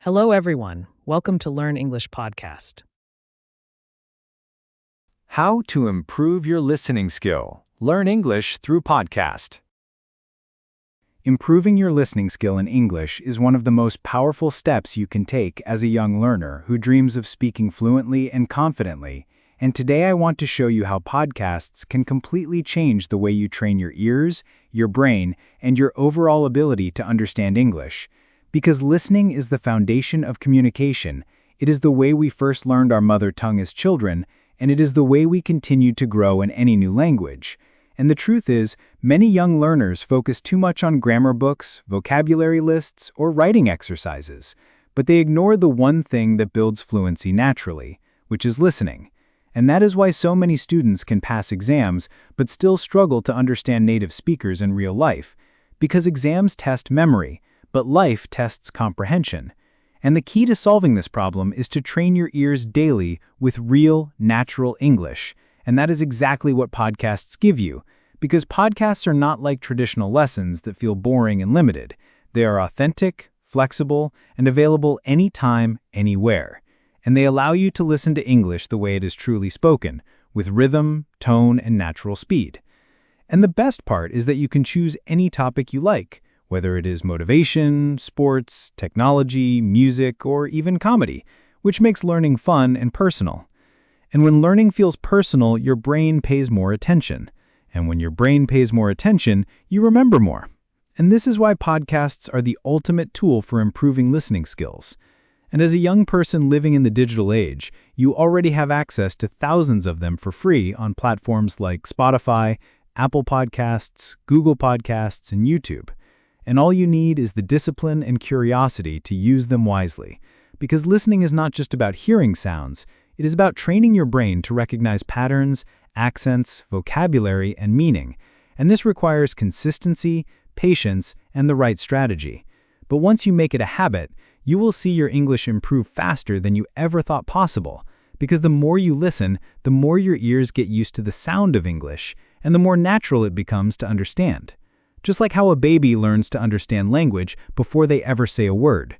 Hello, everyone. Welcome to Learn English Podcast. How to improve your listening skill. Learn English through podcast. Improving your listening skill in English is one of the most powerful steps you can take as a young learner who dreams of speaking fluently and confidently. And today I want to show you how podcasts can completely change the way you train your ears, your brain, and your overall ability to understand English. Because listening is the foundation of communication. It is the way we first learned our mother tongue as children, and it is the way we continue to grow in any new language. And the truth is, many young learners focus too much on grammar books, vocabulary lists, or writing exercises, but they ignore the one thing that builds fluency naturally, which is listening. And that is why so many students can pass exams but still struggle to understand native speakers in real life. Because exams test memory, but life tests comprehension. And the key to solving this problem is to train your ears daily with real, natural English. And that is exactly what podcasts give you. Because podcasts are not like traditional lessons that feel boring and limited. They are authentic, flexible, and available anytime, anywhere. And they allow you to listen to English the way it is truly spoken, with rhythm, tone, and natural speed. And the best part is that you can choose any topic you like, whether it is motivation, sports, technology, music, or even comedy, which makes learning fun and personal. And when learning feels personal, your brain pays more attention. And when your brain pays more attention, you remember more. And this is why podcasts are the ultimate tool for improving listening skills. And as a young person living in the digital age, you already have access to thousands of them for free on platforms like Spotify, Apple Podcasts, Google Podcasts, and YouTube. And all you need is the discipline and curiosity to use them wisely. Because listening is not just about hearing sounds, it is about training your brain to recognize patterns, accents, vocabulary, and meaning. And this requires consistency, patience, and the right strategy. But once you make it a habit, you will see your English improve faster than you ever thought possible. Because the more you listen, the more your ears get used to the sound of English, and the more natural it becomes to understand. Just like how a baby learns to understand language before they ever say a word.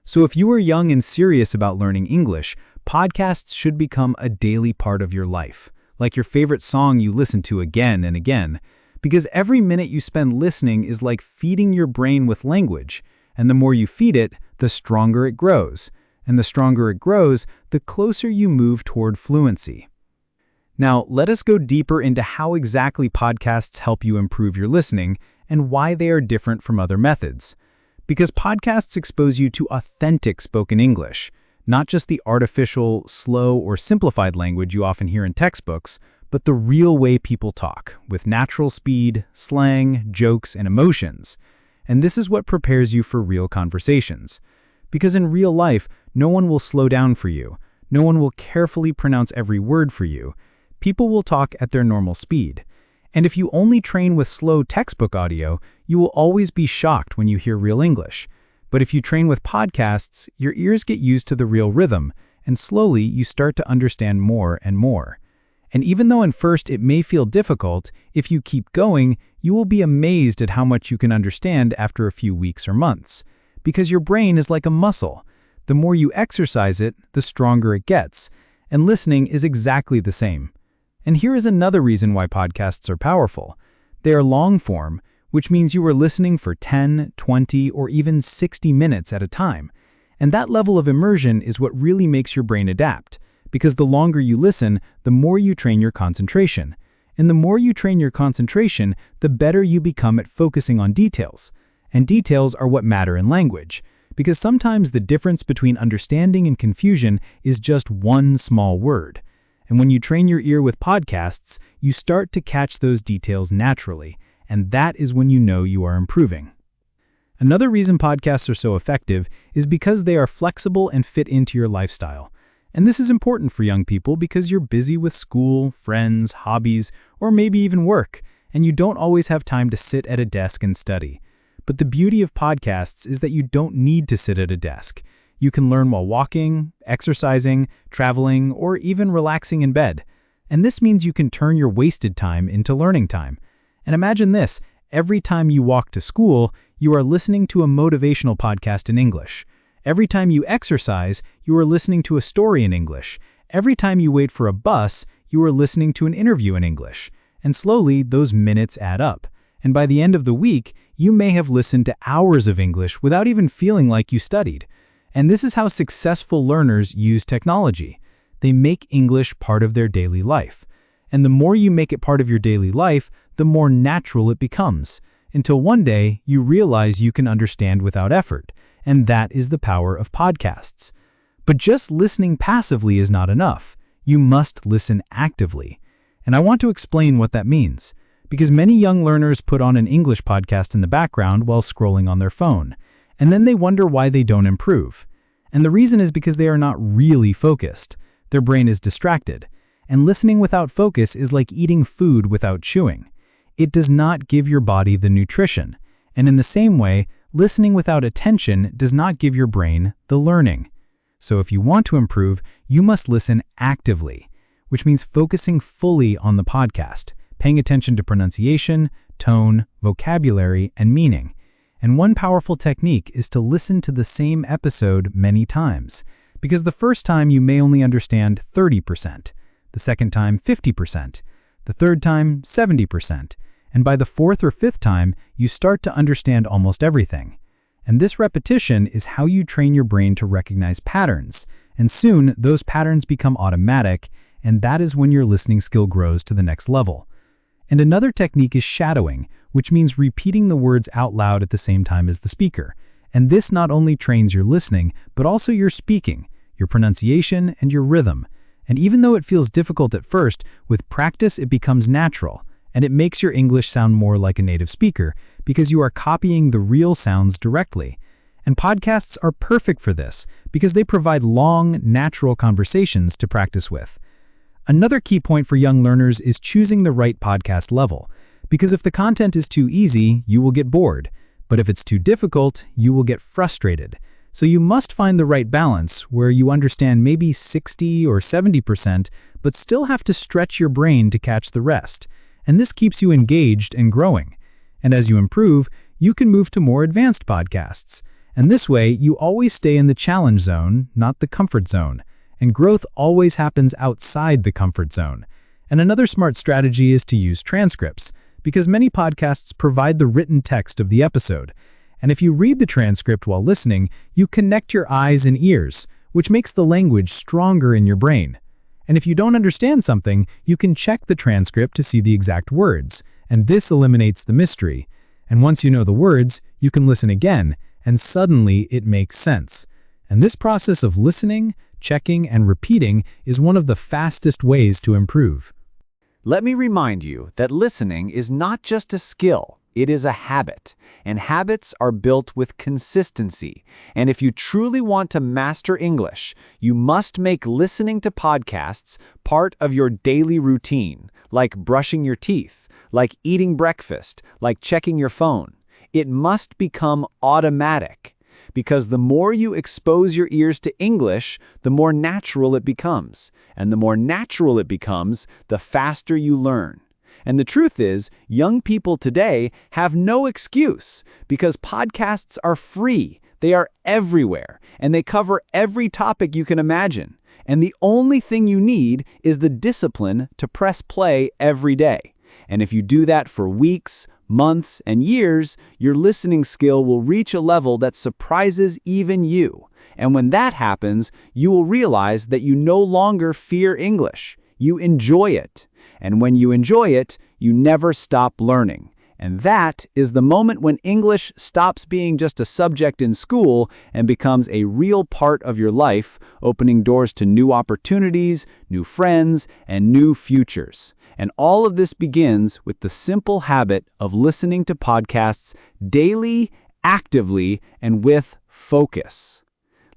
So if you are young and serious about learning English, podcasts should become a daily part of your life, like your favorite song you listen to again and again, because every minute you spend listening is like feeding your brain with language, and the more you feed it, the stronger it grows, and the stronger it grows, the closer you move toward fluency. Now, let us go deeper into how exactly podcasts help you improve your listening and why they are different from other methods. Because podcasts expose you to authentic spoken English, not just the artificial, slow, or simplified language you often hear in textbooks, but the real way people talk, with natural speed, slang, jokes, and emotions. And this is what prepares you for real conversations. Because in real life, no one will slow down for you. No one will carefully pronounce every word for you. People will talk at their normal speed. And if you only train with slow textbook audio, you will always be shocked when you hear real English. But if you train with podcasts, your ears get used to the real rhythm, and slowly you start to understand more and more. And even though at first it may feel difficult, if you keep going, you will be amazed at how much you can understand after a few weeks or months. Because your brain is like a muscle. The more you exercise it, the stronger it gets. And listening is exactly the same. And here is another reason why podcasts are powerful. They are long form, which means you are listening for 10, 20, or even 60 minutes at a time. And that level of immersion is what really makes your brain adapt, because the longer you listen, the more you train your concentration. And the more you train your concentration, the better you become at focusing on details. And details are what matter in language, because sometimes the difference between understanding and confusion is just one small word. And when you train your ear with podcasts, you start to catch those details naturally, and that is when you know you are improving. Another reason podcasts are so effective is because they are flexible and fit into your lifestyle. And this is important for young people because you're busy with school, friends, hobbies, or maybe even work, and you don't always have time to sit at a desk and study. But the beauty of podcasts is that you don't need to sit at a desk. You can learn while walking, exercising, traveling, or even relaxing in bed. And this means you can turn your wasted time into learning time. And imagine this, every time you walk to school, you are listening to a motivational podcast in English. Every time you exercise, you are listening to a story in English. Every time you wait for a bus, you are listening to an interview in English. And slowly, those minutes add up. And by the end of the week, you may have listened to hours of English without even feeling like you studied. And this is how successful learners use technology. They make English part of their daily life. And the more you make it part of your daily life, the more natural it becomes. Until one day, you realize you can understand without effort. And that is the power of podcasts. But just listening passively is not enough. You must listen actively. And I want to explain what that means, because many young learners put on an English podcast in the background while scrolling on their phone, and then they wonder why they don't improve. And the reason is because they are not really focused. Their brain is distracted. And listening without focus is like eating food without chewing. It does not give your body the nutrition. And in the same way, listening without attention does not give your brain the learning. So if you want to improve, you must listen actively, which means focusing fully on the podcast, paying attention to pronunciation, tone, vocabulary, and meaning. And one powerful technique is to listen to the same episode many times, because the first time you may only understand 30%, the second time 50%, the third time 70%, and by the fourth or fifth time, you start to understand almost everything. And this repetition is how you train your brain to recognize patterns, and soon those patterns become automatic, and that is when your listening skill grows to the next level. And another technique is shadowing, which means repeating the words out loud at the same time as the speaker. And this not only trains your listening, but also your speaking, your pronunciation, and your rhythm. And even though it feels difficult at first, with practice it becomes natural. And it makes your English sound more like a native speaker because you are copying the real sounds directly. And podcasts are perfect for this because they provide long, natural conversations to practice with. Another key point for young learners is choosing the right podcast level, because if the content is too easy, you will get bored. But if it's too difficult, you will get frustrated. So you must find the right balance where you understand maybe 60 or 70%, but still have to stretch your brain to catch the rest. And this keeps you engaged and growing. And as you improve, you can move to more advanced podcasts. And this way, you always stay in the challenge zone, not the comfort zone. And growth always happens outside the comfort zone. And another smart strategy is to use transcripts, because many podcasts provide the written text of the episode. And if you read the transcript while listening, you connect your eyes and ears, which makes the language stronger in your brain. And if you don't understand something, you can check the transcript to see the exact words, and this eliminates the mystery. And once you know the words, you can listen again, and suddenly it makes sense. And this process of listening, checking, and repeating is one of the fastest ways to improve. Let me remind you that listening is not just a skill, it is a habit, and habits are built with consistency. And if you truly want to master English, you must make listening to podcasts part of your daily routine, like brushing your teeth, like eating breakfast, like checking your phone. It must become automatic, because the more you expose your ears to English, the more natural it becomes. And the more natural it becomes, the faster you learn. And the truth is, young people today have no excuse because podcasts are free. They are everywhere, and they cover every topic you can imagine. And the only thing you need is the discipline to press play every day. And if you do that for weeks, months, and years, your listening skill will reach a level that surprises even you. And when that happens, you will realize that you no longer fear English. You enjoy it. And when you enjoy it, you never stop learning. And that is the moment when English stops being just a subject in school and becomes a real part of your life, opening doors to new opportunities, new friends, and new futures. And all of this begins with the simple habit of listening to podcasts daily, actively, and with focus.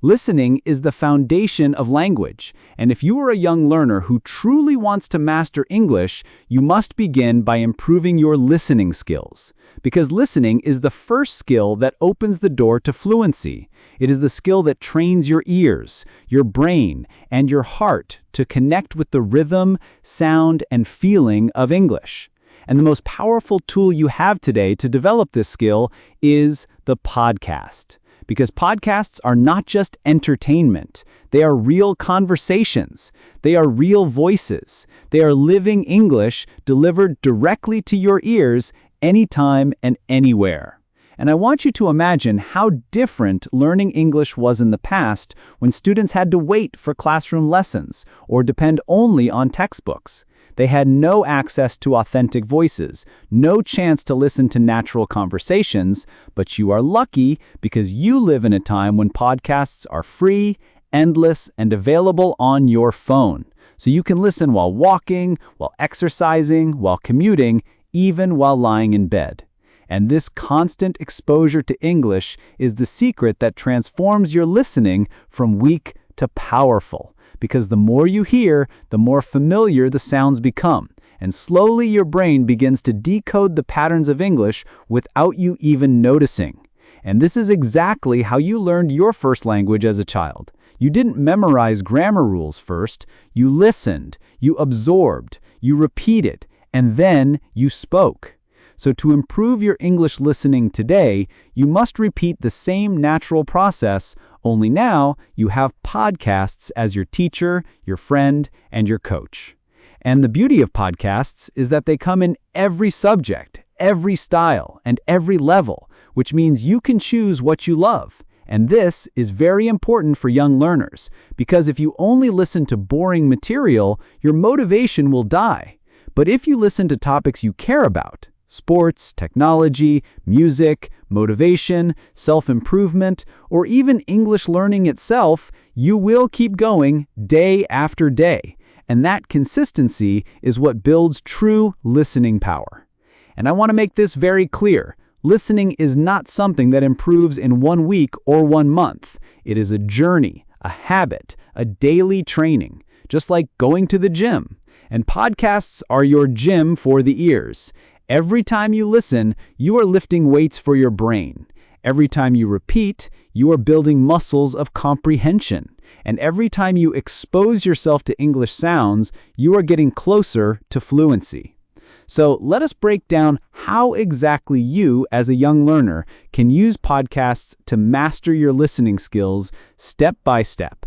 Listening is the foundation of language, and if you are a young learner who truly wants to master English, you must begin by improving your listening skills. Because listening is the first skill that opens the door to fluency. It is the skill that trains your ears, your brain, and your heart to connect with the rhythm, sound, and feeling of English. And the most powerful tool you have today to develop this skill is the podcast. because podcasts are not just entertainment. They are real conversations. They are real voices. They are living English delivered directly to your ears anytime and anywhere. And I want you to imagine how different learning English was in the past when students had to wait for classroom lessons or depend only on textbooks. They had no access to authentic voices, no chance to listen to natural conversations, but you are lucky because you live in a time when podcasts are free, endless, and available on your phone. So you can listen while walking, while exercising, while commuting, even while lying in bed. And this constant exposure to English is the secret that transforms your listening from weak to powerful. Because the more you hear, the more familiar the sounds become. And slowly your brain begins to decode the patterns of English without you even noticing. And this is exactly how you learned your first language as a child. You didn't memorize grammar rules first. You listened, you absorbed, you repeated, and then you spoke. So to improve your English listening today, you must repeat the same natural process, only now you have podcasts as your teacher, your friend, and your coach. And the beauty of podcasts is that they come in every subject, every style, and every level, which means you can choose what you love. And this is very important for young learners, because if you only listen to boring material, your motivation will die. But if you listen to topics you care about, sports, technology, music, motivation, self-improvement, or even English learning itself, you will keep going day after day. And that consistency is what builds true listening power. And I want to make this very clear. Listening is not something that improves in 1 week or 1 month. It is a journey, a habit, a daily training, just like going to the gym. And podcasts are your gym for the ears. Every time you listen, you are lifting weights for your brain. Every time you repeat, you are building muscles of comprehension. And every time you expose yourself to English sounds, you are getting closer to fluency. So let us break down how exactly you, as a young learner, can use podcasts to master your listening skills step by step.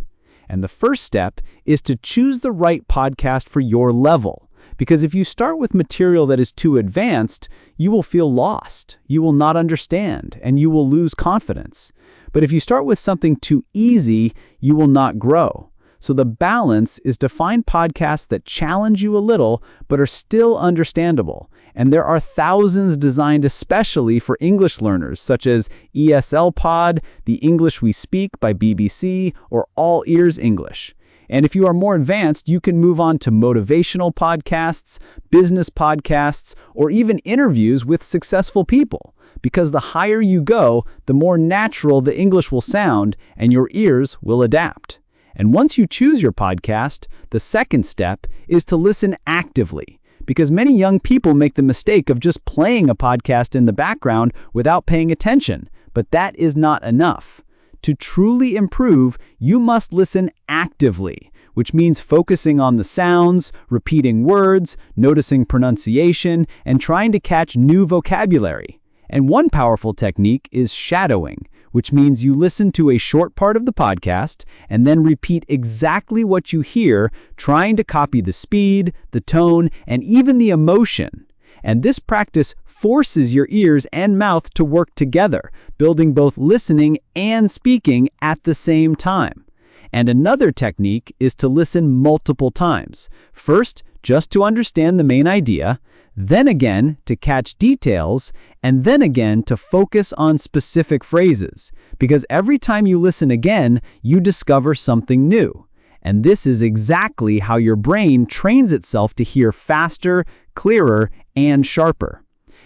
And the first step is to choose the right podcast for your level. Because if you start with material that is too advanced, you will feel lost, you will not understand, and you will lose confidence. But if you start with something too easy, you will not grow. So the balance is to find podcasts that challenge you a little, but are still understandable. And there are thousands designed especially for English learners, such as ESL Pod, The English We Speak by BBC, or All Ears English. And if you are more advanced, you can move on to motivational podcasts, business podcasts, or even interviews with successful people. Because the higher you go, the more natural the English will sound and your ears will adapt. And once you choose your podcast, the second step is to listen actively. Because many young people make the mistake of just playing a podcast in the background without paying attention. But that is not enough. To truly improve, you must listen actively, which means focusing on the sounds, repeating words, noticing pronunciation, and trying to catch new vocabulary. And one powerful technique is shadowing, which means you listen to a short part of the podcast and then repeat exactly what you hear, trying to copy the speed, the tone, and even the emotion. And this practice forces your ears and mouth to work together, building both listening and speaking at the same time. And another technique is to listen multiple times. First, just to understand the main idea, then again to catch details, and then again to focus on specific phrases. Because every time you listen again, you discover something new. And this is exactly how your brain trains itself to hear faster, clearer, and sharper.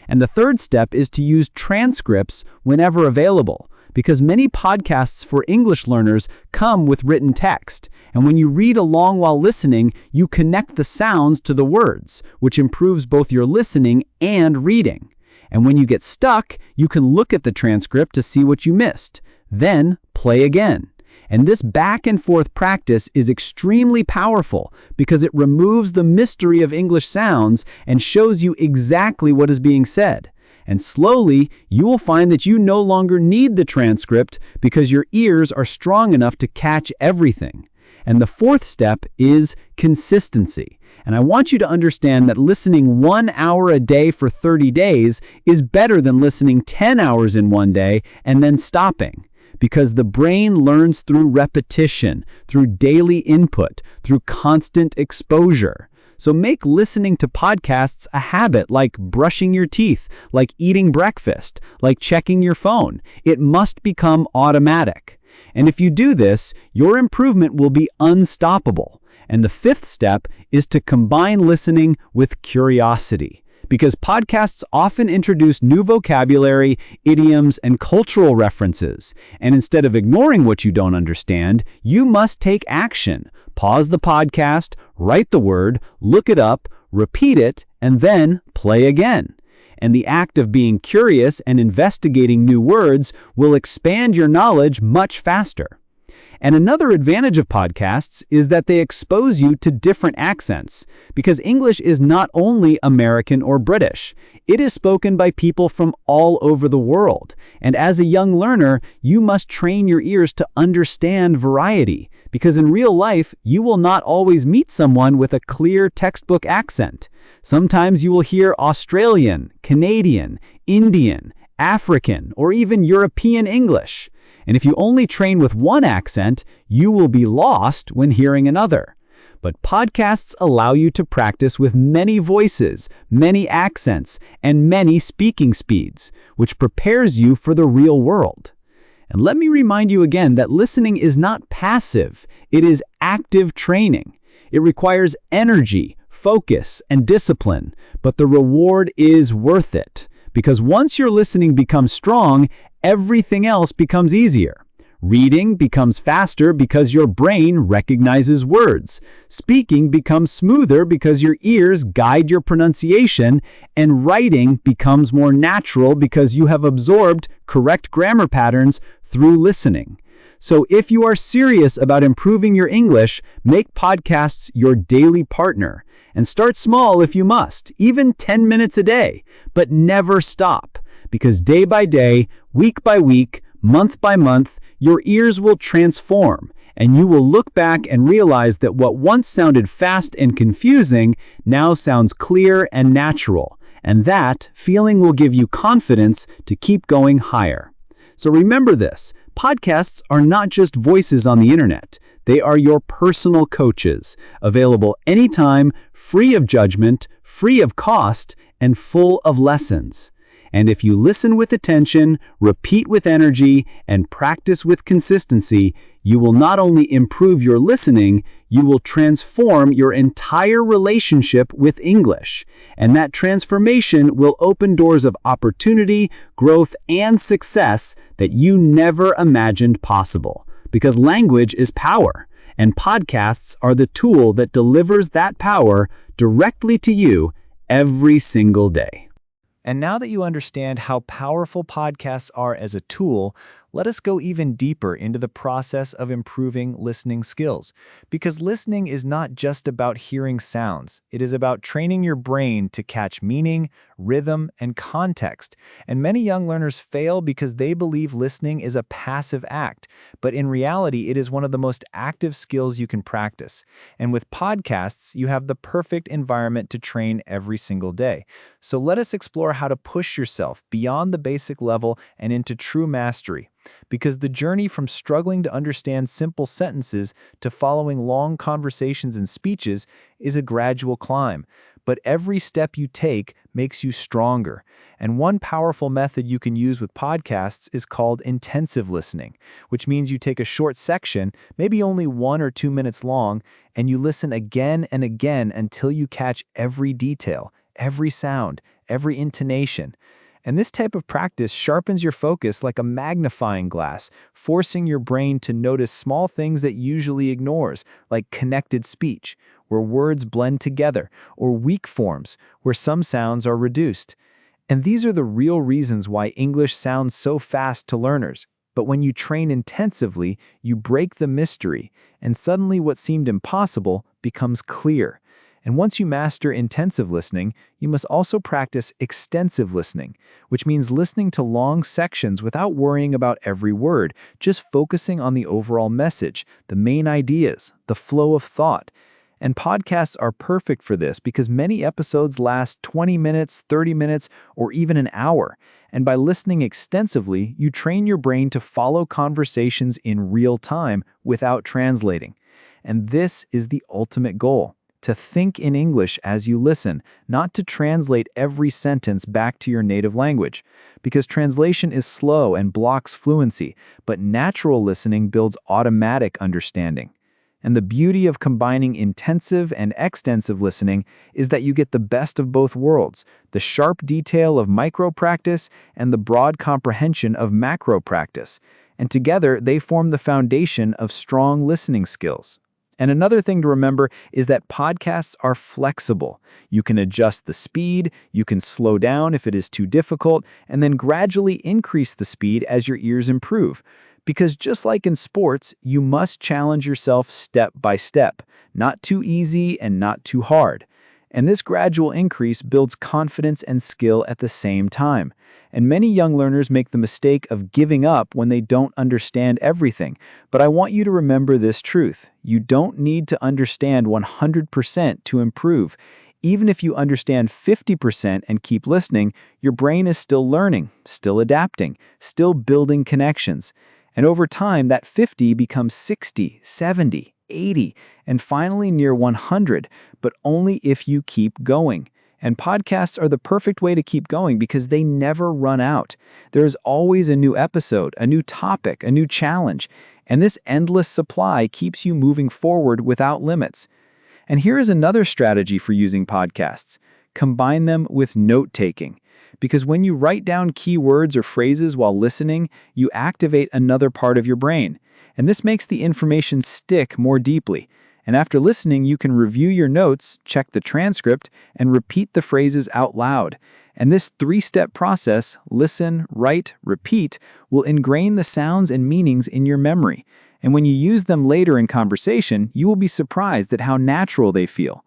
And the third step is to use transcripts whenever available, because many podcasts for English learners come with written text. And when you read along while listening, you connect the sounds to the words, which improves both your listening and reading. And when you get stuck, you can look at the transcript to see what you missed. Then play again. And this back and forth practice is extremely powerful because it removes the mystery of English sounds and shows you exactly what is being said. And slowly, you will find that you no longer need the transcript because your ears are strong enough to catch everything. And the fourth step is consistency. And I want you to understand that listening 1 hour a day for 30 days is better than listening 10 hours in one day and then stopping. Because the brain learns through repetition, through daily input, through constant exposure. So make listening to podcasts a habit, like brushing your teeth, like eating breakfast, like checking your phone. It must become automatic. And if you do this, your improvement will be unstoppable. And the fifth step is to combine listening with curiosity, because podcasts often introduce new vocabulary, idioms, and cultural references. And instead of ignoring what you don't understand, you must take action. Pause the podcast, write the word, look it up, repeat it, and then play again. And the act of being curious and investigating new words will expand your knowledge much faster. And another advantage of podcasts is that they expose you to different accents, because English is not only American or British. It is spoken by people from all over the world. And as a young learner, you must train your ears to understand variety, because in real life, you will not always meet someone with a clear textbook accent. Sometimes you will hear Australian, Canadian, Indian, African, or even European English. And if you only train with one accent, you will be lost when hearing another. But podcasts allow you to practice with many voices, many accents, and many speaking speeds, which prepares you for the real world. And let me remind you again that listening is not passive, it is active training. It requires energy, focus, and discipline, but the reward is worth it. Because once your listening becomes strong, everything else becomes easier. Reading becomes faster because your brain recognizes words. Speaking becomes smoother because your ears guide your pronunciation. And writing becomes more natural because you have absorbed correct grammar patterns through listening. So if you are serious about improving your English, make podcasts your daily partner. And start small if you must, even 10 minutes a day, but never stop. Because day by day, week by week, month by month, your ears will transform, and you will look back and realize that what once sounded fast and confusing now sounds clear and natural. And that feeling will give you confidence to keep going higher. So remember this, podcasts are not just voices on the internet. They are your personal coaches, available anytime, free of judgment, free of cost, and full of lessons. And if you listen with attention, repeat with energy, and practice with consistency, you will not only improve your listening, you will transform your entire relationship with English. And that transformation will open doors of opportunity, growth, and success that you never imagined possible. Because language is power, and podcasts are the tool that delivers that power directly to you every single day. And now that you understand how powerful podcasts are as a tool, let us go even deeper into the process of improving listening skills. Because listening is not just about hearing sounds. It is about training your brain to catch meaning, rhythm, and context. And many young learners fail because they believe listening is a passive act. But in reality, it is one of the most active skills you can practice. And with podcasts, you have the perfect environment to train every single day. So let us explore how to push yourself beyond the basic level and into true mastery. Because the journey from struggling to understand simple sentences to following long conversations and speeches is a gradual climb. But every step you take makes you stronger. And one powerful method you can use with podcasts is called intensive listening, which means you take a short section, maybe only 1 or 2 minutes long, and you listen again and again until you catch every detail, every sound, every intonation. And this type of practice sharpens your focus like a magnifying glass, forcing your brain to notice small things that usually ignores, like connected speech, where words blend together, or weak forms, where some sounds are reduced. And these are the real reasons why English sounds so fast to learners. But when you train intensively, you break the mystery, and suddenly what seemed impossible becomes clear. And once you master intensive listening, you must also practice extensive listening, which means listening to long sections without worrying about every word, just focusing on the overall message, the main ideas, the flow of thought. And podcasts are perfect for this because many episodes last 20 minutes, 30 minutes, or even an hour. And by listening extensively, you train your brain to follow conversations in real time without translating. And this is the ultimate goal: to think in English as you listen, not to translate every sentence back to your native language. Because translation is slow and blocks fluency, but natural listening builds automatic understanding. And the beauty of combining intensive and extensive listening is that you get the best of both worlds: the sharp detail of micro practice and the broad comprehension of macro practice. And together, they form the foundation of strong listening skills. And another thing to remember is that podcasts are flexible. You can adjust the speed, you can slow down if it is too difficult, and then gradually increase the speed as your ears improve. Because just like in sports, you must challenge yourself step by step, not too easy and not too hard. And this gradual increase builds confidence and skill at the same time. And many young learners make the mistake of giving up when they don't understand everything. But I want you to remember this truth: you don't need to understand 100% to improve. Even if you understand 50% and keep listening, your brain is still learning, still adapting, still building connections. And over time, that 50 becomes 60, 70, 80, and finally near 100, but only if you keep going. And podcasts are the perfect way to keep going because they never run out. There is always a new episode, a new topic, a new challenge, and this endless supply keeps you moving forward without limits. And here is another strategy for using podcasts: combine them with note-taking. Because when you write down key words or phrases while listening, you activate another part of your brain. And this makes the information stick more deeply. And after listening, you can review your notes, check the transcript, and repeat the phrases out loud. And this three-step process, listen, write, repeat, will ingrain the sounds and meanings in your memory. And when you use them later in conversation, you will be surprised at how natural they feel.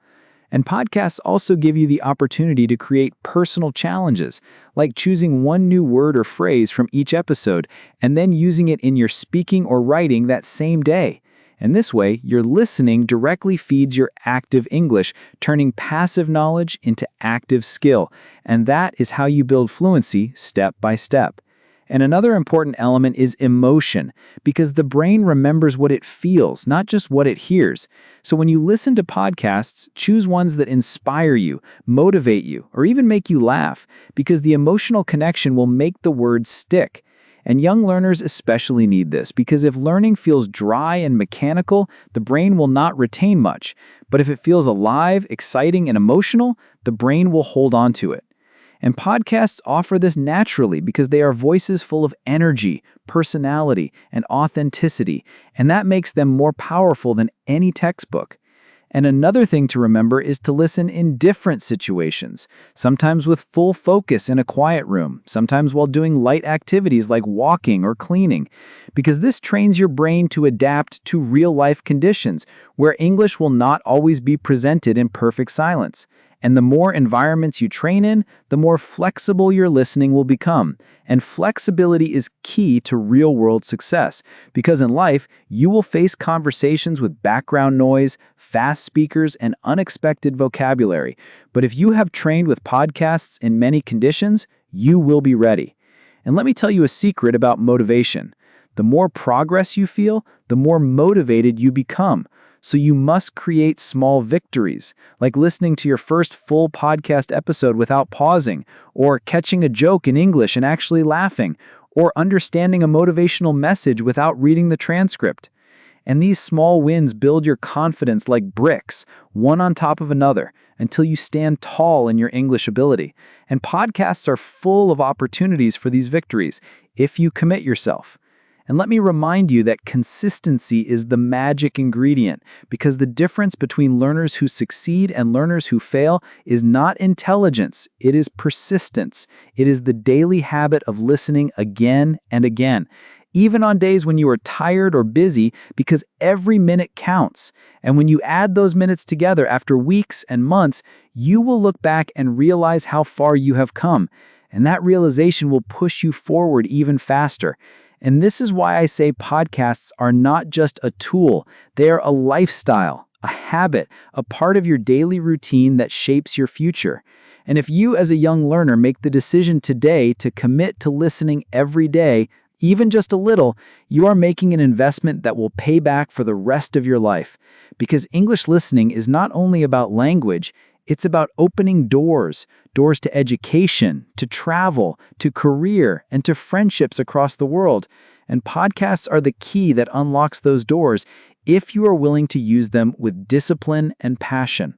And podcasts also give you the opportunity to create personal challenges, like choosing one new word or phrase from each episode and then using it in your speaking or writing that same day. And this way, your listening directly feeds your active English, turning passive knowledge into active skill. And that is how you build fluency step by step. And another important element is emotion, because the brain remembers what it feels, not just what it hears. So when you listen to podcasts, choose ones that inspire you, motivate you, or even make you laugh, because the emotional connection will make the words stick. And young learners especially need this, because if learning feels dry and mechanical, the brain will not retain much. But if it feels alive, exciting, and emotional, the brain will hold on to it. And podcasts offer this naturally because they are voices full of energy, personality, and authenticity, and that makes them more powerful than any textbook. And another thing to remember is to listen in different situations, sometimes with full focus in a quiet room, sometimes while doing light activities like walking or cleaning, because this trains your brain to adapt to real-life conditions where English will not always be presented in perfect silence. And the more environments you train in, the more flexible your listening will become. And flexibility is key to real-world success, because in life, you will face conversations with background noise, fast speakers, and unexpected vocabulary. But if you have trained with podcasts in many conditions, you will be ready. And let me tell you a secret about motivation. The more progress you feel, the more motivated you become. So you must create small victories, like listening to your first full podcast episode without pausing, or catching a joke in English and actually laughing, or understanding a motivational message without reading the transcript. And these small wins build your confidence like bricks, one on top of another, until you stand tall in your English ability. And podcasts are full of opportunities for these victories, if you commit yourself. And let me remind you that consistency is the magic ingredient, because the difference between learners who succeed and learners who fail is not intelligence, it is persistence. It is the daily habit of listening again and again. even on days when you are tired or busy, because every minute counts. And when you add those minutes together after weeks and months, you will look back and realize how far you have come. And that realization will push you forward even faster. And this is why I say podcasts are not just a tool, they are a lifestyle, a habit, a part of your daily routine that shapes your future. And if you as a young learner make the decision today to commit to listening every day, even just a little, you are making an investment that will pay back for the rest of your life. Because English listening is not only about language, it's about opening doors to education, to travel, to career, and to friendships across the world. And podcasts are the key that unlocks those doors if you are willing to use them with discipline and passion.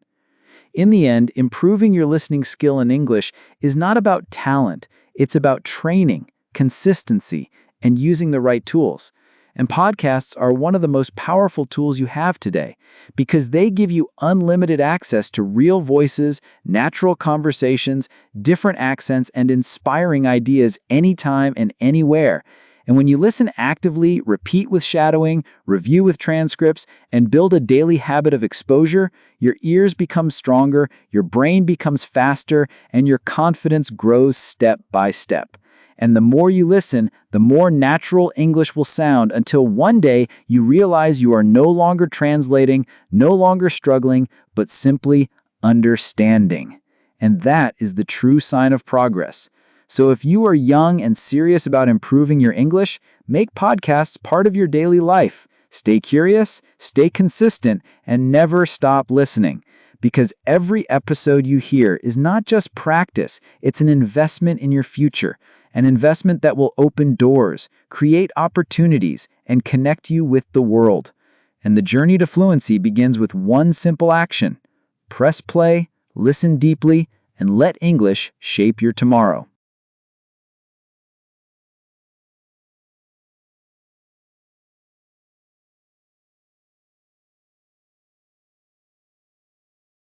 In the end, improving your listening skill in English is not about talent, it's about training, consistency, and using the right tools. And podcasts are one of the most powerful tools you have today because they give you unlimited access to real voices, natural conversations, different accents, and inspiring ideas anytime and anywhere. And when you listen actively, repeat with shadowing, review with transcripts, and build a daily habit of exposure, your ears become stronger, your brain becomes faster, and your confidence grows step by step. And the more you listen, the more natural English will sound until one day you realize you are no longer translating, no longer struggling, but simply understanding. And that is the true sign of progress. So if you are young and serious about improving your English, make podcasts part of your daily life. Stay curious, stay consistent, and never stop listening. Because every episode you hear is not just practice, it's an investment in your future. An investment that will open doors, create opportunities, and connect you with the world. And the journey to fluency begins with one simple action. Press play, listen deeply, and let English shape your tomorrow.